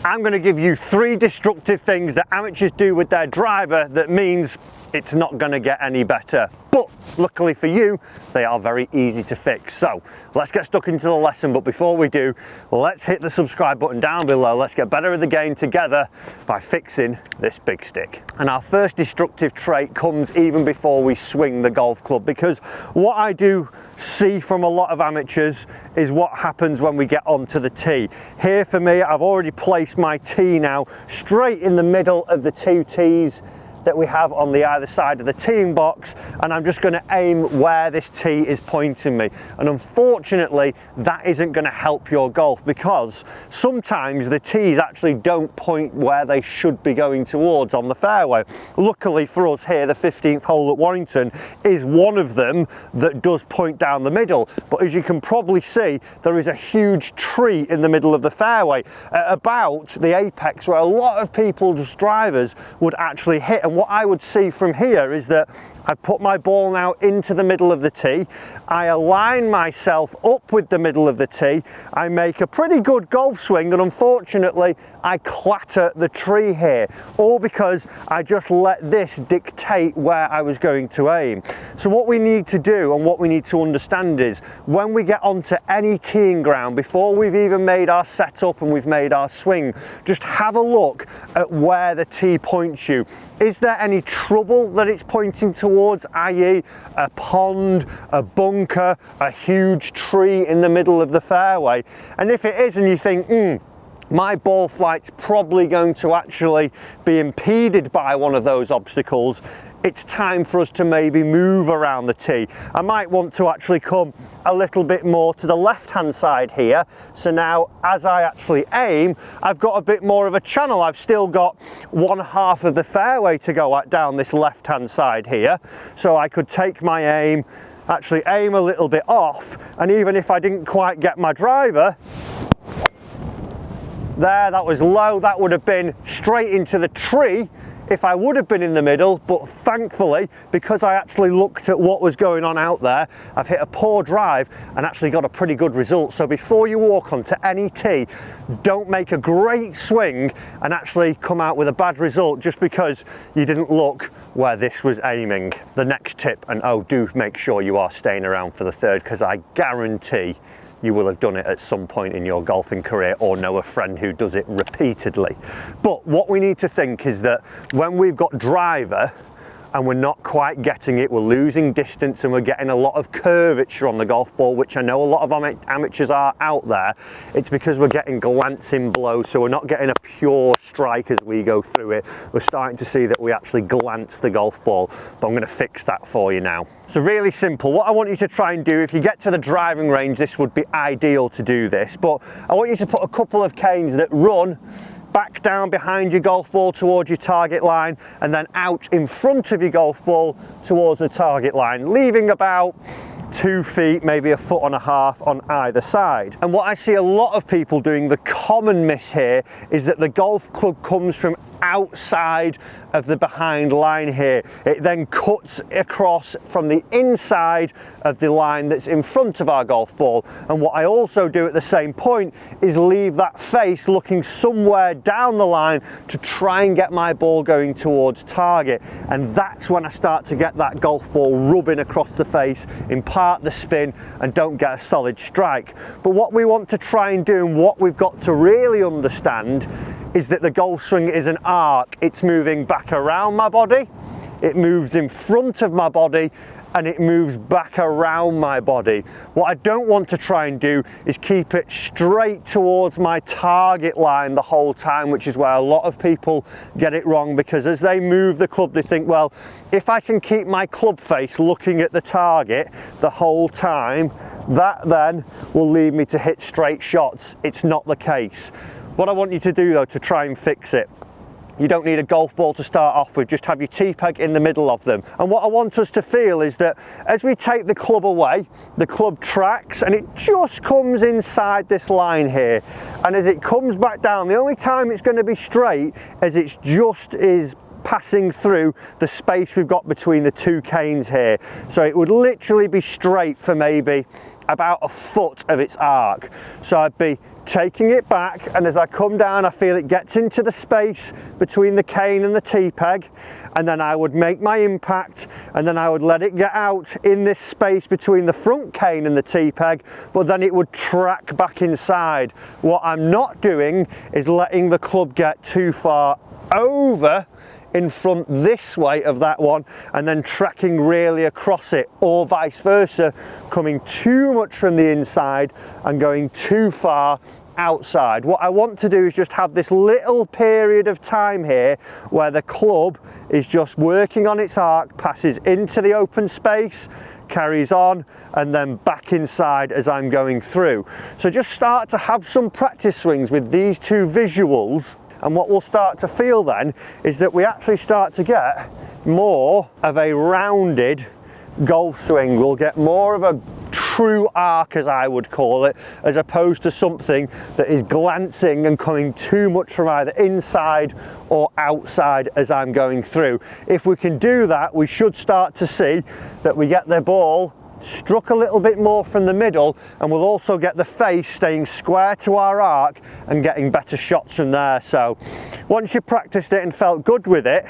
I'm going to give you 3 destructive things that amateurs do with their driver that means it's not going to get any better. But luckily for you, they are very easy to fix. So let's get stuck into the lesson. But before we do, let's hit the subscribe button down below. Let's get better at the game together by fixing this big stick. And our first destructive trait comes even before we swing the golf club, because what I do see from a lot of amateurs is what happens when we get onto the tee. Here for me, I've already placed my tee now straight in the middle of the 2 tees that we have on the either side of the teeing box, and I'm just going to aim where this tee is pointing me. And unfortunately, that isn't going to help your golf, because sometimes the tees actually don't point where they should be going towards on the fairway. Luckily for us here, the 15th hole at Warrington is one of them that does point down the middle. But as you can probably see, there is a huge tree in the middle of the fairway at about the apex where a lot of people's drivers would actually hit. And what I would see from here is that I put my ball now into the middle of the tee, I align myself up with the middle of the tee, I make a pretty good golf swing, and unfortunately I clatter the tree here, all because I just let this dictate where I was going to aim. So what we need to do and what we need to understand is, when we get onto any teeing ground, before we've even made our setup and we've made our swing, just have a look at where the tee points you. Is there any trouble that it's pointing towards, i.e. a pond, a bunker, a huge tree in the middle of the fairway? And if it is, and you think, my ball flight's probably going to actually be impeded by one of those obstacles, it's time for us to maybe move around the tee. I might want to actually come a little bit more to the left-hand side here. So now as I actually aim, I've got a bit more of a channel. I've still got 1/2 of the fairway to go at down this left-hand side here. So I could take my aim, actually aim a little bit off, and even if I didn't quite get my driver, there, that was low, that would have been straight into the tree if I would have been in the middle. But thankfully, because I actually looked at what was going on out there, I've hit a poor drive and actually got a pretty good result. So before you walk onto any tee, don't make a great swing and actually come out with a bad result just because you didn't look where this was aiming. The next tip, and do make sure you are staying around for the third, because I guarantee you will have done it at some point in your golfing career or know a friend who does it repeatedly. But what we need to think is that when we've got driver and we're not quite getting it, we're losing distance and we're getting a lot of curvature on the golf ball, which I know a lot of amateurs are out there, it's because we're getting glancing blows, so we're not getting a pure strike as we go through it. We're starting to see that we actually glance the golf ball, but I'm going to fix that for you now. So really simple. What I want you to try and do, if you get to the driving range, this would be ideal to do this, but I want you to put a couple of canes that run back down behind your golf ball towards your target line, and then out in front of your golf ball towards the target line, leaving about 2 feet, maybe 1.5 feet on either side. And what I see a lot of people doing, the common miss here, is that the golf club comes from outside of the behind line here. It then cuts across from the inside of the line that's in front of our golf ball. And what I also do at the same point is leave that face looking somewhere down the line to try and get my ball going towards target. And that's when I start to get that golf ball rubbing across the face, impart the spin, and don't get a solid strike. But what we want to try and do, and what we've got to really understand, is that the golf swing is an arc. It's moving back around my body, it moves in front of my body, and it moves back around my body. What I don't want to try and do is keep it straight towards my target line the whole time, which is where a lot of people get it wrong, because as they move the club, they think, well, if I can keep my club face looking at the target the whole time, that then will lead me to hit straight shots. It's not the case. What I want you to do though, to try and fix it, you don't need a golf ball to start off with, just have your tee peg in the middle of them. And what I want us to feel is that as we take the club away, the club tracks and it just comes inside this line here. And as it comes back down, the only time it's going to be straight is it's just is passing through the space we've got between the 2 canes here. So it would literally be straight for maybe about 1 foot of its arc. So I'd be taking it back, and as I come down I feel it gets into the space between the cane and the T-peg, and then I would make my impact, and then I would let it get out in this space between the front cane and the T-peg, but then it would track back inside. What I'm not doing is letting the club get too far over in front this way of that one and then tracking really across it, or vice versa, coming too much from the inside and going too far outside. What I want to do is just have this little period of time here where the club is just working on its arc, passes into the open space, carries on, and then back inside as I'm going through. So just start to have some practice swings with these two visuals, and what we'll start to feel then is that we actually start to get more of a rounded golf swing. We'll get more of a true arc, as I would call it, as opposed to something that is glancing and coming too much from either inside or outside as I'm going through. If we can do that, we should start to see that we get the ball struck a little bit more from the middle, and we'll also get the face staying square to our arc and getting better shots from there. So once you practiced it and felt good with it,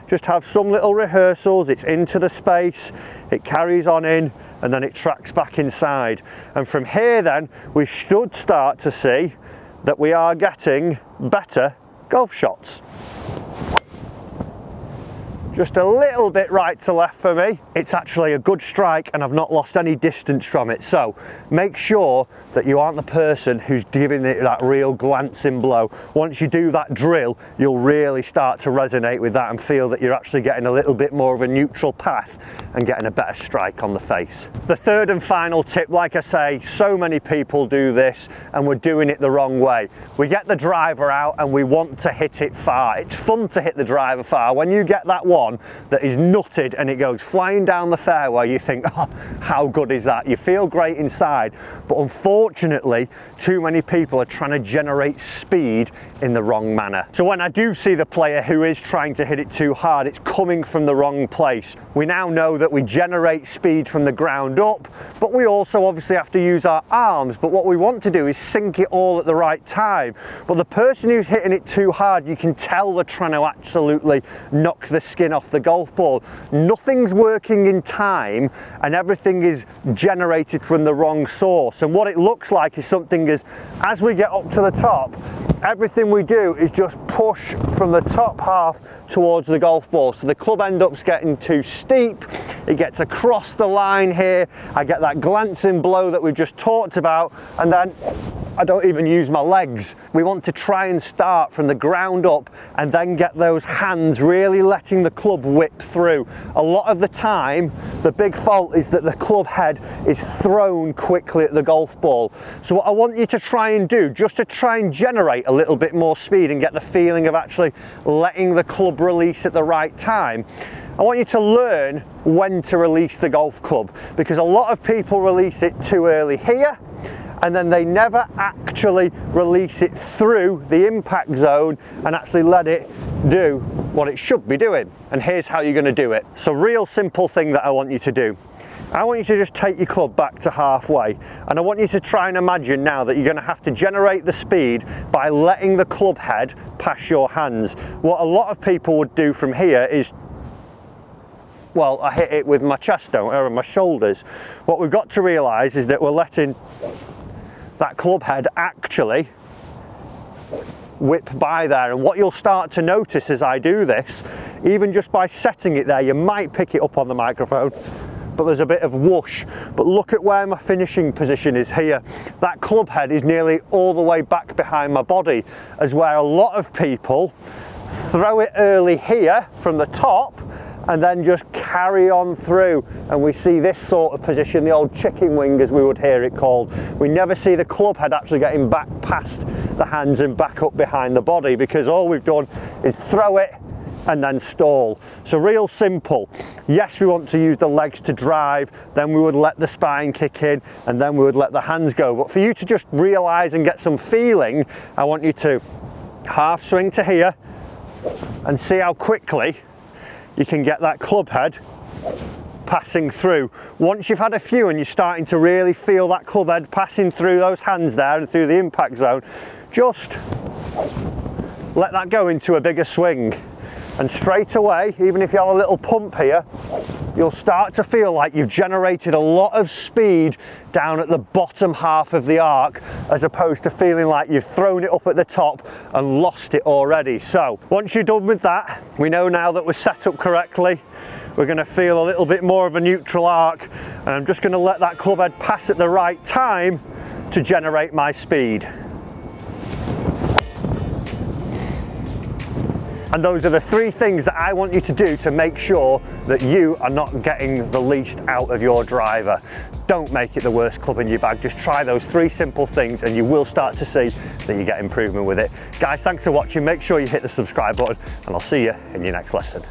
just have some little rehearsals. It's into the space, it carries on in, and then it tracks back inside. And from here then, we should start to see that we are getting better golf shots. Just a little bit right to left for me. It's actually a good strike and I've not lost any distance from it. So make sure that you aren't the person who's giving it that real glancing blow. Once you do that drill, you'll really start to resonate with that and feel that you're actually getting a little bit more of a neutral path and getting a better strike on the face. The third and final tip, like I say, so many people do this and we're doing it the wrong way. We get the driver out and we want to hit it far. It's fun to hit the driver far. When you get that one that is nutted and it goes flying down the fairway, you think, oh, how good is that? You feel great inside, but unfortunately too many people are trying to generate speed in the wrong manner. So when I do see the player who is trying to hit it too hard, it's coming from the wrong place. We now know that we generate speed from the ground up, but we also obviously have to use our arms, but what we want to do is sink it all at the right time. But the person who's hitting it too hard, you can tell they're trying to absolutely knock the skin off the golf ball. Nothing's working in time and everything is generated from the wrong source. And what it looks like is something as we get up to the top, everything we do is just push from the top half towards the golf ball. So the club ends up getting too steep, it gets across the line here, I get that glancing blow that we've just talked about, and then I don't even use my legs. We want to try and start from the ground up and then get those hands really letting the club whip through. A lot of the time, the big fault is that the club head is thrown quickly at the golf ball. So what I want you to try and do, just to try and generate a little bit more speed and get the feeling of actually letting the club release at the right time, I want you to learn when to release the golf club, because a lot of people release it too early here and then they never actually release it through the impact zone and actually let it do what it should be doing. And here's how you're going to do it. So real simple thing that I want you to do. I want you to just take your club back to halfway, and I want you to try and imagine now that you're going to have to generate the speed by letting the club head pass your hands. What a lot of people would do from here is, well, I hit it with my chest or my shoulders. What we've got to realise is that we're letting that club head actually whip by there, and what you'll start to notice as I do this, even just by setting it there, you might pick it up on the microphone, but there's a bit of whoosh. But look at where my finishing position is here. That club head is nearly all the way back behind my body, as where a lot of people throw it early here from the top and then just carry on through, and we see this sort of position, the old chicken wing as we would hear it called. We never see the club head actually getting back past the hands and back up behind the body, because all we've done is throw it and then stall. So real simple. Yes, we want to use the legs to drive, then we would let the spine kick in, and then we would let the hands go. But for you to just realise and get some feeling, I want you to half swing to here and see how quickly you can get that club head passing through. Once you've had a few and you're starting to really feel that club head passing through those hands there and through the impact zone, just let that go into a bigger swing. And straight away, even if you have a little pump here, you'll start to feel like you've generated a lot of speed down at the bottom half of the arc, as opposed to feeling like you've thrown it up at the top and lost it already. So once you're done with that, we know now that we're set up correctly. We're going to feel a little bit more of a neutral arc, and I'm just going to let that club head pass at the right time to generate my speed. And those are the three things that I want you to do to make sure that you are not getting the least out of your driver. Don't make it the worst club in your bag. Just try those three simple things and you will start to see that you get improvement with it. Guys, thanks for watching. Make sure you hit the subscribe button and I'll see you in your next lesson.